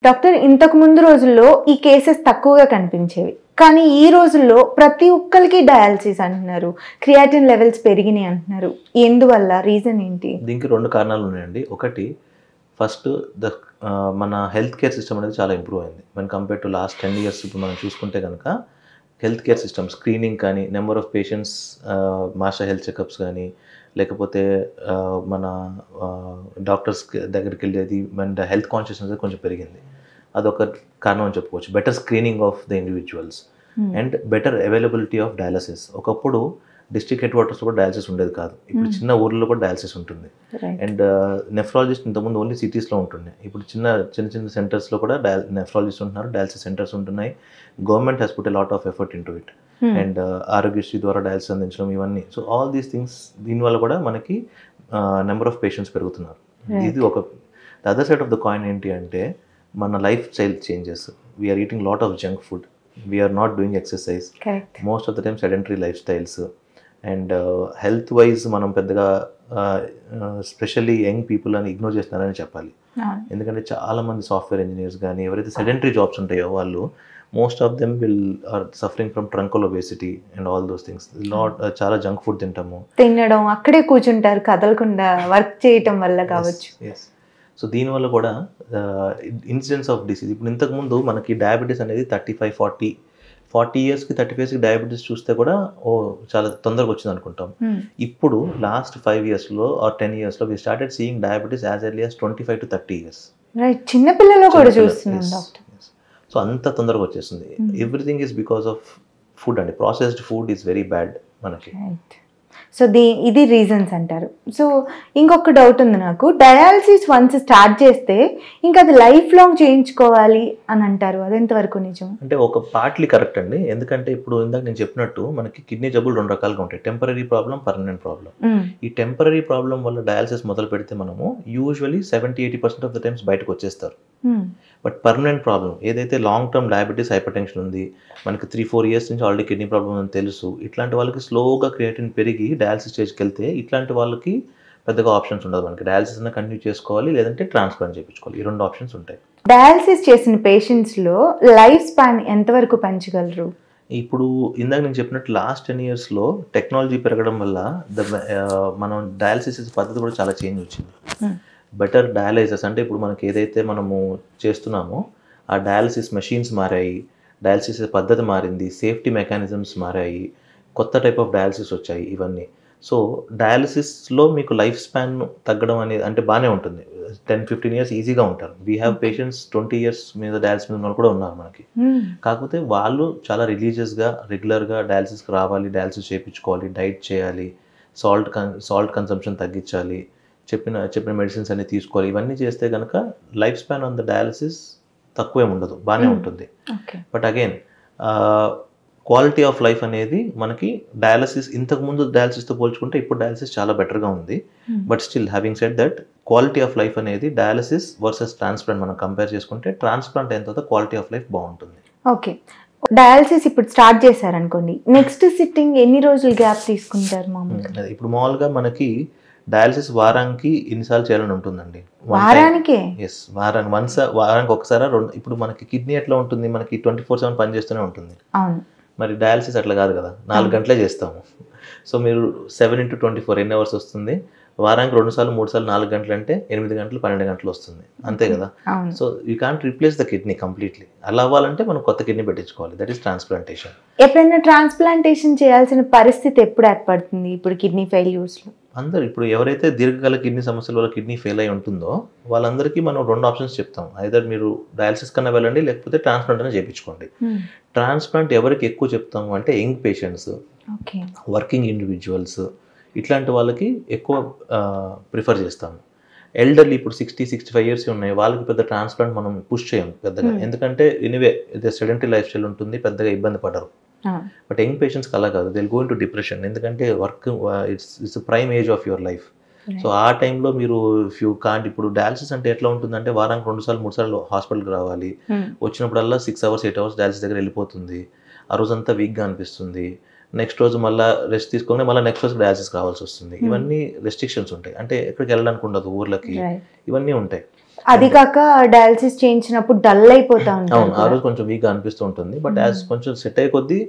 Doctor, ఇంతకు ముందు రోజుల్లో ఈ కేసెస్ తక్కువగా కనిపించేవి, కానీ ఈ రోజుల్లో ప్రతి ఒక్కరికి డయాలసిస్ అంటున్నారు, క్రియాటిన్ లెవెల్స్ పెరిగినాయి అంటున్నారు. ఎందువల్ల? రీజన్ ఏంటి? దీనికి రెండు కారణాలు ఉన్నాయండి. ఒకటి, ఫస్ట్ మన హెల్త్ కేర్ సిస్టమ్ అనేది చాలా ఇంప్రూవ్ అయింది when compare to last 10 years. ఇప్పుడు మనం చూసుకుంటే కనుక హెల్త్ కేర్ సిస్టమ్ స్క్రీనింగ్ కానీ, number of patients master health checkups కానీ, లేకపోతే మన డాక్టర్స్ దగ్గరికి వెళ్ళేది, మన హెల్త్ కాన్షియస్నెస్ కొంచెం పెరిగింది. అదొక కారణం అని చెప్పుకోవచ్చు. Better screening of the individuals and better availability of dialysis. ఒకప్పుడు డిస్ట్రిక్ట్ హెడ్ క్వార్టర్స్ కూడా డయాలసిస్ ఉండేది కాదు. ఇప్పుడు చిన్న ఊర్లో కూడా డయాలసిస్ ఉంటుంది. అండ్ నెఫ్రాలజిస్ట్ ఇంతకుముందు ఓన్లీ సిటీస్లో ఉంటుండే. ఇప్పుడు చిన్న సెంటర్స్లో కూడా నెఫ్రాలజిస్ట్ ఉంటున్నారు, డయాలసిస్ సెంటర్స్ ఉంటున్నాయి. Government has put a lot of effort in to it. And Aarogyasri ద్వారా డయాలసిస్ అందించడం, ఇవన్నీ. సో ఆల్ దీస్ థింగ్స్, దీనివల్ల కూడా మనకి నెంబర్ ఆఫ్ పేషెంట్స్ పెరుగుతున్నారు. ఇది ఒక. The other side of the coin ఏంటి అంటే, మన life style changes. We are eating lot of junk food, we are not doing exercise, most of the time sedentary life styles. And health wise మనం పెద్దగా specially young people అని ignore చేస్తున్నారని చెప్పాలి. ఎందుకంటే చాలామంది సాఫ్ట్వేర్ ఇంజనీర్స్ కానీ, ఎవరైతే సెడెంటరీ జాబ్స్ ఉంటాయో వాళ్ళు, most of them are suffering from truncal obesity and all those things. చాలా జంక్ ఫుడ్ తింటాము, తినడం, అక్కడే కూర్చుంటారు కదలకుండా, వర్క్ చేయటం వల్ల కావచ్చు. సో దీనివల్ల కూడా ఇన్సిడెన్స్ ఆఫ్ డిసీజ్. ఇప్పుడు ఇంతకుముందు మనకి డయాబెటీస్ అనేది 40 yearsకి 35 డయాబెటీస్ చూస్తే కూడా చాలా తొందరగా వచ్చింది అనుకుంటాం. ఇప్పుడు లాస్ట్ 5 yearsలో ఆర్ 10 yearsలో we started seeing diabetes as early as 25 to 30 years. Right, చిన్న పిల్లల్లో కూడా చూస్తున్నాం డాక్టర్. సో అంత తొందరగా వచ్చేస్తుంది. Everything is because of food అండి. Processed food is very bad మనకి. సో ఇది రీజన్స్ అంటారు. సో ఇంకొక డౌట్ ఉంది నాకు. డయాలసిస్ వన్స్ స్టార్ట్ చేస్తే ఇంకా అది లైఫ్ లాంగ్ చేయించుకోవాలి అని అంటారు, అదెంతవరకు నిజం? అంటే ఒక పార్ట్లీ కరెక్ట్ అండి. ఎందుకంటే ఇప్పుడు ఇందాక నేను చెప్పినట్టు మనకి కిడ్నీ జబ్బులు 2 రకాలుగా ఉంటాయి. Temporary problem, permanent problem. ఈ టెంపరీ ప్రాబ్లం వల్ల డయాలసిస్ మొదలు పెడితే మనము యూజువలీ 70-80% ఆఫ్ ద టైమ్స్ బయటకు వచ్చేస్తారు. బట్ పర్మనెంట్ ప్రాబ్లం ఏదైతే long term diabetes, hyper tension ఉంది, మనకి 3-4 years నుంచి ఆల్రెడీ కిడ్నీ ప్రాబ్లం అని తెలుసు, ఇట్లాంటి వాళ్ళకి స్లోగా క్రియేటిన్ పెరిగి డయాలసిస్ స్టేజ్కి వెళ్తే ఇట్లాంటి వాళ్ళకి పెద్దగా ఆప్షన్స్ ఉండదు. మనకి డయాలసిస్ అన్న కంటిన్యూ చేసుకోవాలి, లేదంటే ట్రాన్స్ప్లాంట్ చేయించుకోవాలి. ఈ 2 ఆప్షన్స్ ఉంటాయి. డయాలసిస్ చేసిన పేషెంట్స్లో లైఫ్ స్పాన్ ఎంతవరకు పెంచగలరు? ఇప్పుడు ఇందాక నేను చెప్పినట్టు లాస్ట్ 10 yearsలో టెక్నాలజీ పెరగడం వల్ల మనం డయాలసిస్ పద్ధతి కూడా చాలా చేంజ్ వచ్చింది. బెటర్ డయాలైజర్స్ అంటే ఇప్పుడు మనకి ఏదైతే మనము చేస్తున్నామో ఆ డయాలసిస్ మెషిన్స్ మారాయి, డయాలసిస్ పద్ధతి మారింది, సేఫ్టీ మెకానిజమ్స్ మారాయి, కొత్త టైప్ ఆఫ్ డయాలసిస్ వచ్చాయి, ఇవన్నీ. సో డయాలసిస్లో మీకు లైఫ్ స్పాన్ తగ్గడం అనేది అంటే బాగానే ఉంటుంది. 10-15 years ఈజీగా ఉంటారు. వీ హ్యావ్ పేషెంట్స్ 20 years మీద డయాలసిస్ మీద వాళ్ళు కూడా ఉన్నారు మనకి. కాకపోతే వాళ్ళు చాలా రిలీజియస్గా రెగ్యులర్గా డయాలసిస్కి రావాలి, డయాలసిస్ చేయించుకోవాలి, డైట్ చేయాలి, సాల్ట్ కన్సంప్షన్ తగ్గించాలి, చెప్పిన మెడిసిన్స్ అన్ని తీసుకోవాలి. ఇవన్నీ చేస్తే కనుక life span on the dialysis తక్కువేం ఉండదు, బాగానే ఉంటుంది. But again quality of life అనేది మనకి డయాలసిస్ ఇంతకుముందు డయాలసిస్తో పోల్చుకుంటే ఇప్పుడు డయాలసిస్ చాలా బెటర్గా ఉంది. But still having said that, quality of life అనేది డయాలసిస్ వర్సెస్ ట్రాన్స్ప్లాంట్ మనం కంపేర్ చేసుకుంటే ట్రాన్స్ప్లాంట్ అయిన తర్వాత క్వాలిటీ ఆఫ్ లైఫ్ బాగుంటుంది. ఓకే, డయాలసిస్ ఇప్పుడు స్టార్ట్ చేశారనుకోండి, నెక్స్ట్ సిట్టింగ్ ఎన్ని రోజులు గ్యాప్ తీసుకుంటారు మామూలుగా? ఇప్పుడు మామూలుగా మనకి డయాలసిస్ వారానికి ఎన్నిసార్లు చేయాలని ఉంటుందండి. వారానికి? ఎస్, వారానికి ఒకసారి 2. ఇప్పుడు మనకి కిడ్నీ ఎట్లా ఉంటుంది, మనకి 24/7 పనిచేస్తూనే ఉంటుంది. మరి డయాలసిస్ అట్లా కాదు కదా, 4 గంటలే చేస్తాము. సో మీరు 7 into 24 ఎన్ని అవర్స్ వస్తుంది? వారానికి 2 సార్లు 3 సార్లు 4 గంటలు అంటే 8 గంటలు 12 గంటలు వస్తుంది, అంతే కదా. So you can't replace the kidney completely. అలా అవ్వాలంటే మనం కొత్త కిడ్నీ పెట్టించుకోవాలి. That is transplantation. ఎప్పుడైనా ట్రాన్స్ప్లాంటేషన్ చేయాల్సిన పరిస్థితి ఎప్పుడు ఏర్పడుతుంది ఇప్పుడు కిడ్నీ ఫెయిల్యూర్స్లో? అందరు ఇప్పుడు ఎవరైతే దీర్ఘకాల కిడ్నీ సమస్యల వల్ల కిడ్నీ ఫెయిల్ అయి ఉంటుందో వాళ్ళందరికీ మనం 2 ఆప్షన్స్ చెప్తాం. ఐదర్ మీరు డయాలసిస్ కన్నా వెళ్ళండి, లేకపోతే ట్రాన్స్ప్లాంట్ అనేది చేయించుకోండి. ట్రాన్స్ప్లాంట్ ఎవరికి ఎక్కువ చెప్తాము అంటే యంగ్ పేషెంట్స్, వర్కింగ్ ఇండివిజువల్స్, ఇట్లాంటి వాళ్ళకి ఎక్కువ ప్రిఫర్ చేస్తాము. ఎల్డర్లీ ఇప్పుడు 60-65 years ఉన్నాయి, వాళ్ళకి పెద్ద ట్రాన్స్ప్లాంట్ మనం పుష్ చేయం పెద్దగా. ఎందుకంటే ఎనీవే ఇది సెడెంటరీ లైఫ్ స్టైల్ ఉంటుంది, పెద్దగా ఇబ్బంది పడరు. బట్ యంగ్ పేషెంట్స్కి అలా కాదు, they will go into depression. ఎందుకంటే work it's prime age of your life. So ఆ టైంలో మీరు ఇఫ్ యూ కాంట్, ఇప్పుడు డయాలసిస్ అంటే ఎట్లా ఉంటుందంటే వారానికి 2 సార్లు 3 సార్లు హాస్పిటల్కి రావాలి, వచ్చినప్పుడల్లా 6 hours 8 hours డయాలసిస్ దగ్గర వెళ్ళిపోతుంది, ఆ రోజంతా వీక్గా అనిపిస్తుంది, నెక్స్ట్ రోజు మళ్ళీ రెస్ట్ తీసుకొని మళ్ళీ నెక్స్ట్ రోజు డయాలసిస్కి రావాల్సి వస్తుంది. ఇవన్నీ రెస్ట్రిక్షన్స్ ఉంటాయి, అంటే ఎక్కడికి వెళ్ళడానికి ఉండదు, ఊర్లకి, ఇవన్నీ ఉంటాయి. అది కాక డయాలసిస్ చేయించినప్పుడు డల్ అయిపోతా ఉంటాం. అవును, ఆ రోజు కొంచెం వీక్గా అనిపిస్తూ ఉంటుంది. బట్ యాజ్ కొంచెం సెట్ అయ్యే కొద్దీ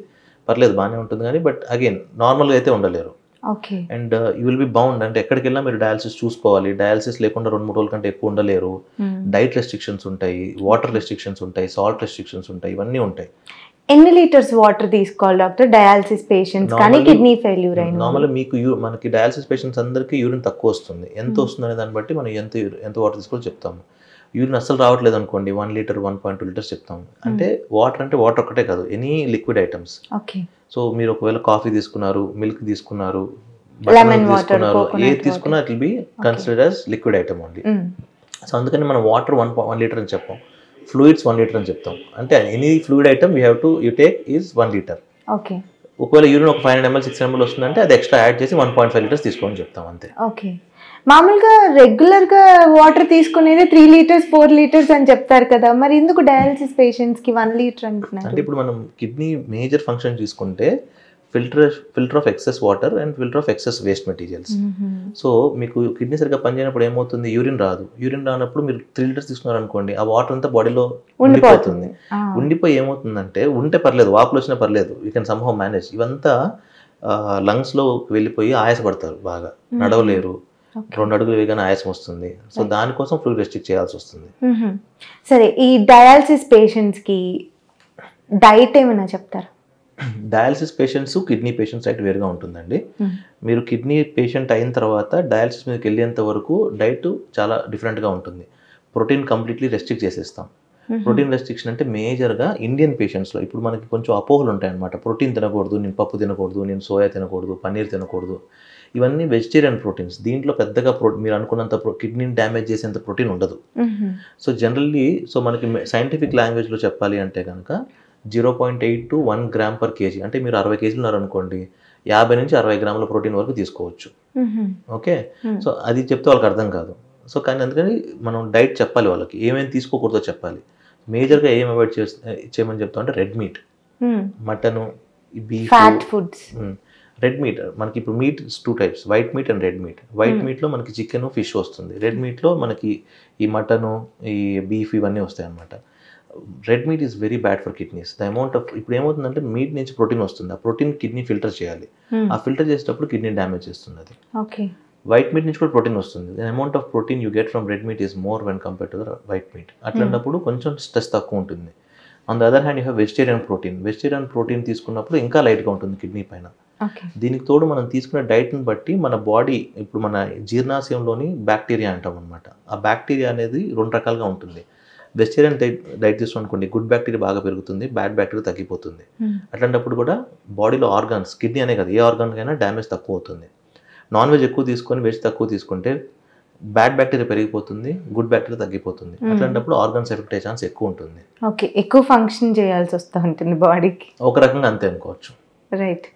పర్లేదు, బాగానే ఉంటుంది. కానీ బట్ అగైన్ నార్మల్గా అయితే ఉండలేరు. Okay. And you will be bound, అంటే ఎక్కడికి వెళ్ళినా మీరు డయాలసిస్ చూసుకోవాలి. డయాలసిస్ లేకుండా 2-3 రోజుల కంటే ఎక్కువ ఉండలేరు. డైట్ రెస్ట్రిక్షన్స్ ఉంటాయి, వాటర్ రెస్ట్రిక్షన్స్ ఉంటాయి, సాల్ట్ రెస్ట్రిక్షన్స్ ఉంటాయి, ఇవన్నీ ఉంటాయి. ఎన్ని లీటర్స్ వాటర్ తీసుకోవాలి డాక్టర్ డయాలసిస్ పేషెంట్స్ కానీ కిడ్నీ ఫెయిల్యూర్ అయిన? నార్మల్గా మీకు మనకి డయాలసిస్ పేషెంట్స్ అందరికీ యూరిన్ తక్కువ వస్తుంది. ఎంత వస్తుంది అనే దాన్ని బట్టి మనం ఎంత వాటర్ తీసుకోవాలో చెప్తాము. యూరిన్ అస్సలు రావట్లేదు అనుకోండి, 1 లీటర్ 1.2 లీటర్స్ చెప్తాము. అంటే వాటర్ ఒక్కటే కాదు, any liquid items. Okay. So మీరు ఒకవేళ కాఫీ తీసుకున్నారు, మిల్క్ తీసుకున్నారు, లెమన్ వాటర్ తీసుకున్నారు, ఏది తీసుకున్నా it will be considered as liquid item only. So అందుకని మనం వాటర్ 1 లీటర్ అని చెప్పాం, ఫ్లూయిడ్స్ 1 లీటర్ అని చెప్తాం. అంటే any fluid item you take is 1 litre. Okay. ఒకవేళ యూరిన్ ఒక 500 ml 600 ml వస్తుందంటే అది ఎక్స్ట్రా యాడ్ చేసి 1.5 లీటర్స్ తీసుకోమని చెప్తాం అంతే. ఓకే. మామూలుగా రెగ్యులర్గా వాటర్ తీసుకునేది 3 లీటర్స్ 4 లీటర్స్ అని చెప్తారు కదా, మరి ఎందుకు డయాలసిస్ పేషెంట్స్కి 1 లీటర్ అంటున్నారు? అంటే ఇప్పుడు మనం కిడ్నీ మేజర్ ఫంక్షన్ తీసుకుంటే filter of excess water and filter of excess waste materials. So మీకు కిడ్నీ సరిగ్గా పనిచేయనప్పుడు ఏమవుతుంది, యూరిన్ రాదు. యూరిన్ రానప్పుడు మీరు 3 లీటర్స్ తీసుకున్నారు అనుకోండి, ఆ వాటర్ అంతా బాడీలో ఉండిపోతుంది. ఉండిపోయి ఏమవుతుందంటే, ఉంటే పర్లేదు, వాపులు వచ్చినా పర్లేదు, యూ కెన్ సమ్హౌ మేనేజ్. ఇవంతా లంగ్స్లో వెళ్ళిపోయి ఆయాసపడతారు, బాగా నడవలేరు, 2 అడుగులు వేగానే ఆయాసం వస్తుంది. సో దానికోసం ఫ్లూయిడ్ రెస్ట్రిక్ట్ చేయాల్సి వస్తుంది. సరే, ఈ డయాలసిస్ పేషెంట్స్కి డైట్ ఏమైనా చెప్తారా? Dialysis patients kidney patients diet వేరుగా ఉంటుందండి. మీరు కిడ్నీ పేషెంట్ అయిన తర్వాత డయాలసిస్ మీదకి వెళ్ళేంత వరకు డైట్ చాలా డిఫరెంట్గా ఉంటుంది. ప్రోటీన్ కంప్లీట్లీ రెస్ట్రిక్ట్ చేసేస్తాం. ప్రోటీన్ రెస్ట్రిక్షన్ అంటే మేజర్గా ఇండియన్ పేషెంట్స్లో ఇప్పుడు మనకి కొంచెం అపోహలు ఉంటాయన్నమాట. ప్రోటీన్ తినకూడదు, నేను పప్పు తినకూడదు, నేను సోయా తినకూడదు, పన్నీర్ తినకూడదు. ఇవన్నీ వెజిటేరియన్ ప్రోటీన్స్. దీంట్లో పెద్దగా మీరు అనుకున్నంత కిడ్నీని డ్యామేజ్ చేసేంత ప్రోటీన్ ఉండదు. సో జనరల్లీ మనకి సైంటిఫిక్ లాంగ్వేజ్లో చెప్పాలి అంటే కనుక 0.8 to 1 గ్రామ్ పర్ కేజీ. అంటే మీరు 60 కేజీలు ఉన్నారనుకోండి, 50 నుంచి 60 గ్రాముల ప్రోటీన్ వరకు తీసుకోవచ్చు. ఓకే. సో అది చెప్తే వాళ్ళకి అర్థం కాదు. సో కానీ అందుకని మనం డైట్ చెప్పాలి, వాళ్ళకి ఏమేమి తీసుకోకూడదో చెప్పాలి. మేజర్గా ఏం అవాయిడ్ చేయమని చెప్తాం అంటే red meat, mutton, beef, foods. Red meat మనకి ఇప్పుడు meet 2 types, white meet and red meat. White మీట్లో మనకి చికెన్, ఫిష్ వస్తుంది. రెడ్ మీట్లో మనకి ఈ మటను, ఈ బీఫ్ ఇవన్నీ వస్తాయి అన్నమాట. Red meat is very bad for kidneys. The amount of ఇప్పుడు ఏమవుతుందంటే మీట్ నుంచి ప్రోటీన్ వస్తుంది, ఆ ప్రోటీన్ కిడ్నీ ఫిల్టర్ చేయాలి. ఆ ఫిల్టర్ చేసేటప్పుడు కిడ్నీ డ్యామేజ్ చేస్తుంది అది. వైట్ మీట్ నుంచి కూడా ప్రోటీన్ వస్తుంది. The amount of protein you get from red meat is more when compare to the white meet. అట్లాంటప్పుడు కొంచెం స్ట్రెస్ తక్కువ ఉంటుంది. On the other hand you have vegetarian protein. Vegetarian protein తీసుకున్నప్పుడు ఇంకా లైట్గా ఉంటుంది కిడ్నీ పైన. దీనికి తోడు మనం తీసుకునే డైట్ని బట్టి మన బాడీ, ఇప్పుడు మన జీర్ణాశయంలోని బ్యాక్టీరియా అంటాం అనమాట. ఆ బ్యాక్టీరియా అనేది 2 రకాలుగా ఉంటుంది. వెజిటేరియన్ డైట్ తీసుకోనుకోండి, గుడ్ బ్యాక్టీరియా బాగా పెరుగుతుంది, బ్యాడ్ బ్యాక్టీరియా తగ్గిపోతుంది. అట్లాంటప్పుడు కూడా బాడీలో ఆర్గాన్స్, కిడ్నీ అనే కాదు ఏ ఆర్గాన్కైనా డ్యామేజ్ తక్కువ అవుతుంది. నాన్ వెజ్ ఎక్కువ తీసుకొని వెజ్ తక్కువ తీసుకుంటే బ్యాడ్ బ్యాక్టీరియా పెరిగిపోతుంది, గుడ్ బ్యాక్టీరియా తగ్గిపోతుంది. అట్లాంటప్పుడు ఆర్గాన్స్ ఎఫెక్ట్ అయ్యే ఛాన్స్ ఎక్కువ ఉంటుంది. ఓకే, ఎక్కువ ఫంక్షన్ చేయాల్సి వస్తూ ఉంటుంది బాడీకి. ఒక రకంగా అంతే అనుకోవచ్చు. రైట్.